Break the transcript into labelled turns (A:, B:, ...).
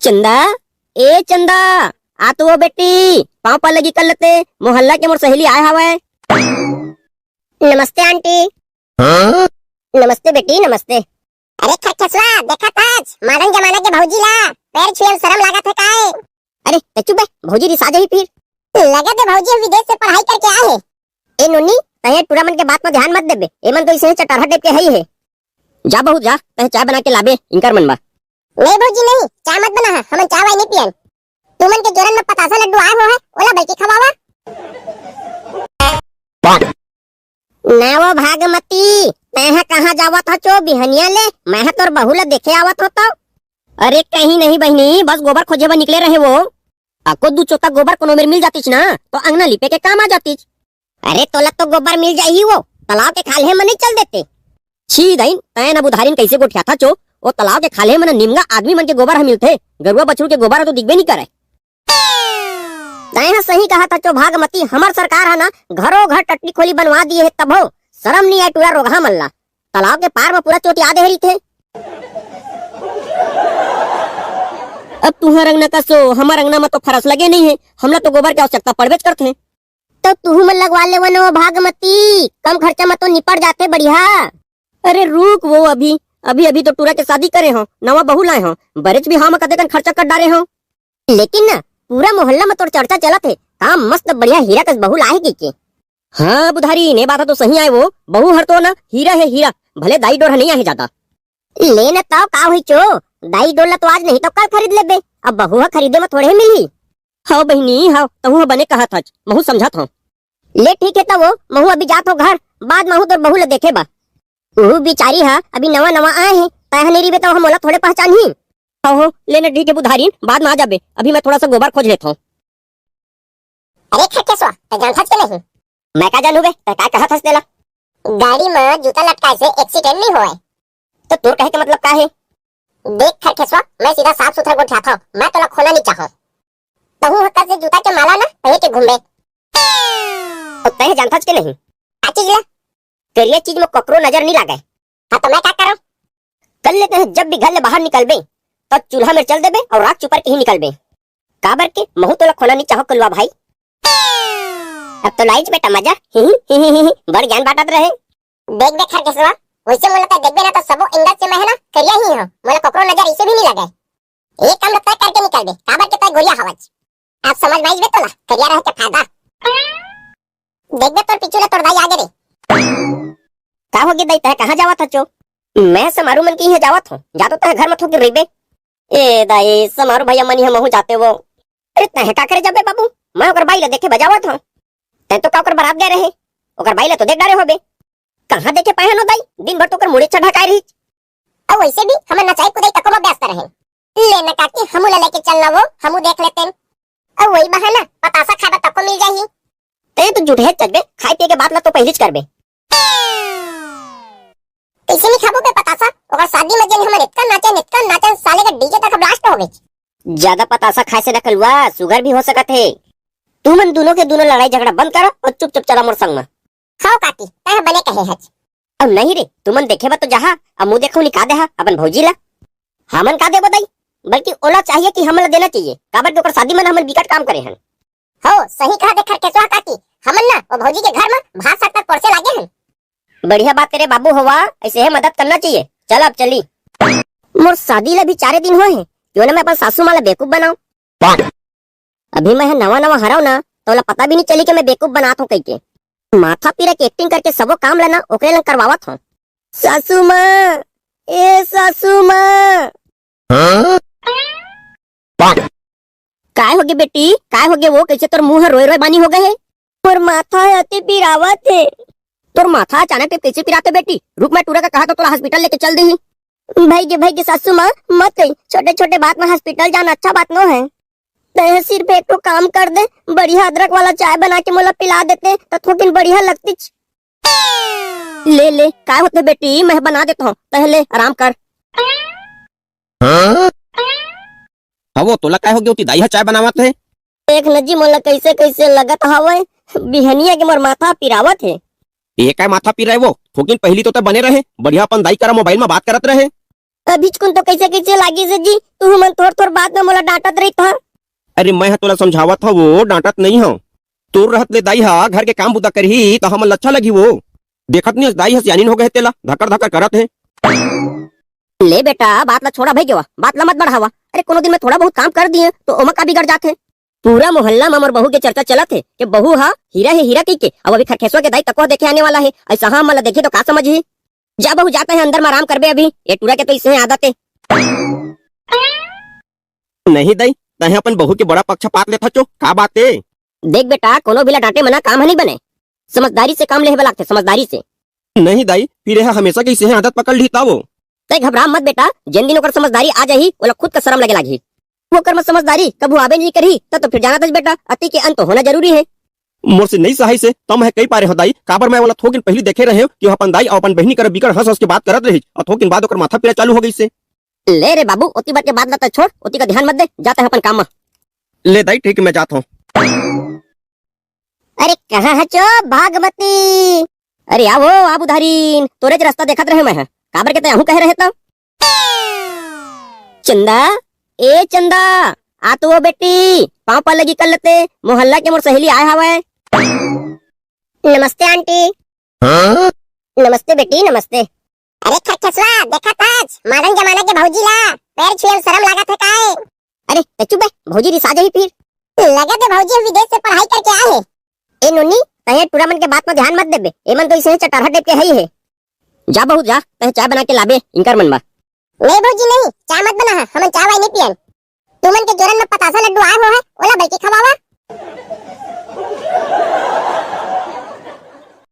A: चंदा, ए चंदा, आ तो वो बेटी पाँव पर लगी कर लेते मोहल्ला के मोर सहेली आए हवे।
B: नमस्ते आंटी।
C: हाँ?
B: नमस्ते बेटी नमस्ते। अरे खटखसवा देखा ताज मॉडर्न जमाना के भौजी ला पैर छुए शर्म लागत है काहे?
A: अरे चुप बे, भौजी रिसा जाई फिर।
B: लगत है भौजी विदेश से पढ़ाई करके आए है।
A: ए नोनी, तहे टूरा मन के बात में ध्यान मत देबे, एमन तो इसे चटरहा टाइप के है। जा बहू जा, तहे चाय बना के लाबे इनकर मन बा।
B: नहीं भौजी नहीं, चाय मत बना, हम चाय वाई नहीं पियन। तुमन के जोरन में पतासा लड्डू आए हो है, ओला बल्कि खवावा।
A: नावा भागमती, मैं कहाँ जावत ह चो बिहनिया ले, मैं तोर बहू ला देखे आवत होता। अरे कहीं नहीं बहनी, बस गोबर खोजे बा निकले रहे वो। आपको दू चोता गोबर कोनो मेर मिल जातीच ना तो अंगना लिपे के काम आ जातीच। अरे तोला तो गोबर मिल जाई वो, तालाब के खाले में नहीं चल देते। छी दइन, तय न बुधारिन कैसे गोठिया था चो, वो तालाब के खाले में निमगा आदमी मन के गोबर हम मिलते, गरुआ बछरू के गोबर तो दिखबे नहीं करे। तय सही कहा था चो भागमती, हमार सरकार है ना घरों घर टट्टी खोली बनवा दिए है, तब हो शर्म नहीं आए टूरा रोगा मल्ला। तालाब के पार में पूरा चोटिया दे रही थे। अब तुम्हारा रंगना का सो हमारा रंगना में तो फरस लगे नहीं है, हमला तो गोबर की आवश्यकता पड़बेच करते हैं। तो तू मन लगवा ले वो भागमती, कम खर्चा में तो निपट जाते बढ़िया। अरे रुक वो अभी अभी अभी तो टूरा के शादी करे हो, नवा बहू लाए हो, बरेच भी हम कदे खर्चा कर डारे हो। लेकिन ना पूरा मोहल्ला में तो चर्चा चलत है, काम मस्त बढ़िया हीरा कस बहू लाए के। हाँ बुधारी ने बात तो सही आए, वो बहू हर तो ना हीरा है हीरा, भले दाई डोर नहीं आए ज्यादा। लेना तो का हुई चो, दाई डोला तो आज नहीं तो कल खरीद लेबे, अब बहुआ खरीदे में थोड़े मिली। हाँ बहनी हाँ, तहु बने कहा था महू समझत हो। ले ठीक है तब वो महू अभी जात हो घर, बाद महू तो बहू ले देखे बा। वो बिचारी हा अभी नवा नवा आए हैं, तहनेरी बे तो हम मोला थोड़े पहचान ही। हो लेने ठीक है बुधारी, बाद में आ जाबे, अभी मैं थोड़ा सा गोबर खोज लेता हूँ।
B: अरे खटखसवा ते जानत के नहीं?
A: मैं क्या जानू बे, क्या कहा था तेला?
B: गाड़ी में जूता लटकाए से एक्सीडेंट नहीं होए।
A: तो तोर कहे के मतलब क्या है?
B: देख खटखसवा, मैं सीधा साफ सुथरा गोठा था, मैं तोला खोना नहीं चाहूं। तहु हक्का से जूता के माला ना पहन के घूमे।
A: तो तय जानता के नहीं?
B: का चीज ला?
A: तेरी चीज में ककरो नजर नहीं लागे।
B: हाँ तो मैं क्या करूं?
A: कर लेते हैं, जब भी घर ले बाहर निकलबे तो चूल्हा में चल देबे और राख चुपर के ही निकलबे। काबर के महू तोला खोना नहीं चाहो कलवा भाई। अब तो लाइज बेटा मजा ही बड़ ज्ञान बांटत रहे।
B: देख देख खटखसवा, वैसे मोला तो देखबे ना तो सबो इंगत से मैं है ना करिया ही हो, मोला ककरो नजर इसे भी नहीं लगे। एक काम लगता है करके निकल बे, काबर के तय गोरिया हवज। आप समझ में आइबे तोला करिया रहे के फायदा। देख बे तोर पिछू ले तोर दाई आगे रे।
A: का हो गया दाई, तय कहां जावत ह चो? मैं समारू मन की है जावत हूं, जातो तय घर में थोक रहिबे। ए दाई समारू भैया मनी हम जाते वो। अरे तय का करे जाबे बाबू, मैं ओकर बाई ले देखे बजावत हूं। तय तो का ओकर बारात गए रहे, ओकर बाई ले तो देख डारे होबे। कहां देखे पाए न दाई, दिन भर तो कर मुड़ी चढ़ाकाई रही।
B: और वैसे भी हम नचाई कुदाई तको में व्यस्त रहे। लेना काकी हमू ले लेके चलना वो, हमू देख लेते। और वही बहाना पतासा खाबा तको मिल जाही।
A: ते तो झूठे चलबे, खाए पिए के बात ला तो पहलीच करबे।
B: कैसे नहीं खाबो बे पतासा, ओकर शादी में जन हमर इतना नाचन साले का डीजे तक ब्लास्ट हो गई।
A: ज्यादा पतासा खाए से न कलवा शुगर भी हो सकत है। तू मन दोनों के दोनों लड़ाई झगड़ा बंद करो और चुप चला मोर संग में।
B: खाओ काकी, तय बने कहे हज।
A: अब नहीं रे, तुमन देखे बा तो जहा, अब मुंह देखो निका दे हा अपन भौजी ला। हमन का दे बताई, बल्कि ओला चाहिए कि हमला देना चाहिए, काबर के ओकर शादी में हमन बिकट काम करे हन।
B: हो सही कहा देख खटखसवा काकी, हमन ना वो भौजी के घर में भात साग तक परसे लागे हन।
A: बढ़िया बात तेरे बाबू होवा, ऐसे है मदद करना चाहिए। चल अब चली। मोर शादी ला भी 4 दिन हुए हैं, क्यों ना मैं अपन सासू माला बेवकूफ बनाऊं। अभी मैं नवा नवा हराऊ ना तो ला पता भी नहीं चली कि मैं बेवकूफ बनात हूं कह के। माथा पीरा के एक्टिंग करके सबो काम लेना ओकरे ला करवावत हूं। सासू माँ, ए सासू माँ।
C: हाँ?
A: काय हो गए बेटी, काय हो गए वो, कैसे तोर मुंह रोए रोए बानी हो गए है? तोर माथा अति पिरावत है। तोर माथा अचानक कैसे पिराते बेटी? रुक, मैं टूरा का कहा तो तोला हॉस्पिटल लेके चल दी। भाई के सासू माँ मत कही, छोटे छोटे बात में हॉस्पिटल जाना अच्छा बात न है। तय सिर्फ एक तो काम कर दे, बढ़िया अदरक वाला चाय बना के मोला पिला देते तो थोड़ी बढ़िया लगती। ले ले, काय होते बेटी, मैं बना देता हूँ, पहले आराम कर।
C: हाँ? वो तोला काय हो गया, दाई हा चाय बनावत है।
A: एक नजी मोला कैसे कैसे लगत हवे, बिहनिया के मोर माथा पिरावत है।
C: ये काय माथा पी रहे वो, थोकिन पहली तो बने रहे, बढ़िया अपन दाई करा मोबाइल में बात करत रहे।
A: अभी कुन तो कैसे कैसे लागी से जी, तू मन थोड़ थोड़ बात में मोला डांटत रही था।
C: अरे मैं हा तोला समझावत हो, वो डांटत नहीं हो। तोर रहत ले दाई हा घर के काम बुता करही तो हमन अच्छा लगी वो। देखत नहीं दाई हा सियानीन हो गए तेला धकर धकर करत है।
A: ले बेटा बात ला छोड़ा भाई, बात ला मत बढ़ावा। अरे कोनो दिन में थोड़ा बहुत काम कर दिए तो ओमा का बिगड़ जाते। पूरा मोहल्ला में मोर बहू के चर्चा चलत है कि बहू हा हीरा है हीरा की के, अब अभी खरखेसवा के दाई तको देखे आने वाला है। ऐसा हाँ मला देखे तो का समझी। जा बहू जाते हैं अंदर में आराम करबे, अभी ये टूरा के तो इससे आदत है।
C: नहीं दाई तहे अपन बहू के बड़ा पक्षपात लेता चो, का बात है।
A: देख बेटा कोनो भी ला डांटे मना काम नहीं बने, समझदारी से काम लेहे लगते, समझदारी से।
C: नहीं दाई फिर यह हमेशा की इसे आदत पकड़ ली वो।
A: तय घबरा मत बेटा, जिन दिनों कर समझदारी आ जाही वो खुद का शर्म लगे लागी। वो कर मत समझदारी कबू आबे नहीं करी तब तो फिर जाना था बेटा, अति के अंत होना जरूरी है।
C: मोर से नहीं सहाय से तम है कई पारे हो दाई, काबर मैं वाला थोकिन पहले देखे रहे हो कि अपन दाई और अपन बहनी कर बिकड़ हंस हंस के बात करत रही और थोकिन बाद ओकर माथा पीरा चालू हो गई से।
A: ले रे बाबू ओती बात के बाद लाता छोड़, ओती का ध्यान मत दे, जाते हैं अपन काम में।
C: ले दाई ठीक मैं जाता हूँ।
A: अरे कहाँ है चो भागमती। अरे आओ आप उधारीन, तोरे रास्ता देखत रहे मैं काबर के तहु कह रहे तो। चंदा ए चंदा आ तो वो बेटी पाँव पर लगी कर लेते, मोहल्ला के मोर सहेली आए हवे।
B: नमस्ते आंटी।
A: नमस्ते बेटी नमस्ते।
B: अरे खरखेसवा देखा ताज मॉडर्न जमाना के भौजी ला पैर छुए शर्म लागत है काहे।
A: अरे चुप बे, भौजी रिसा जाही फिर।
B: लगत है भौजी विदेश से पढ़ाई करके आए हैं।
A: ए नुन्नी तहे टूर्नामेंट के बात में ध्यान मत देबे, एमन तो इसे चटारा टाइप के है। जा बहू जा, तहे चाय बना के लाबे इनकर मन बा।
B: नहीं भौजी नहीं, चाय मत बना, हम चाय वाई नहीं पियन। तुमन के जोरन में पतासा लड्डू आए हो है, ओला बल्कि खवावा।